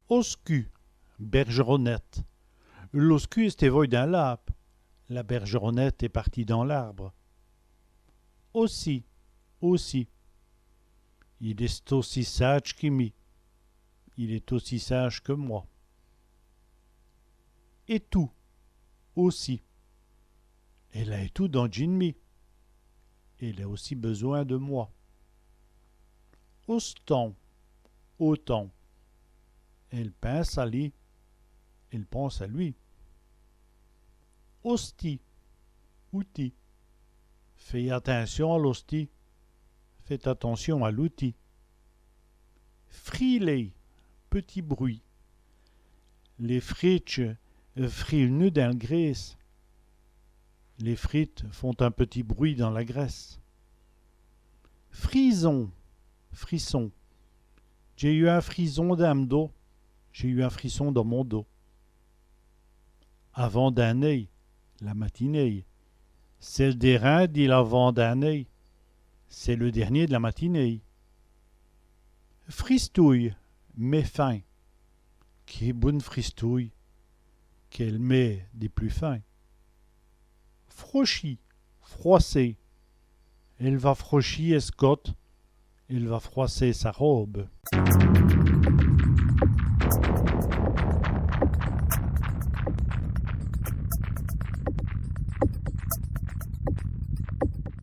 Oscu, bergeronnette. L'oscu était voy d'un lap. La bergeronnette est partie dans l'arbre. Aussi, aussi. Il est aussi sage qu'Imi. Il est aussi sage que moi. Et tout, aussi. Elle a tout dans Jinmi. Elle a aussi besoin de moi. Autant, autant. Elle pense à lui. Elle pense à lui. Hostie, outil. Fais attention à l'hostie. Faites attention à l'outil. Frilez, petit bruit. Les frites frilent dans la graisse. Les frites font un petit bruit dans la graisse. Frison, frisson. J'ai eu un frison dans mon dos. J'ai eu un frisson dans mon dos. Avant d'un œil, la matinée. C'est le dernier dit l'avant d'un œil. C'est le dernier de la matinée. Fristouille, mais fin. Qui bonne fristouille. Qu'elle met des plus fins. Frochi, froisser. Elle va frocher Escotte. Elle va froisser sa robe.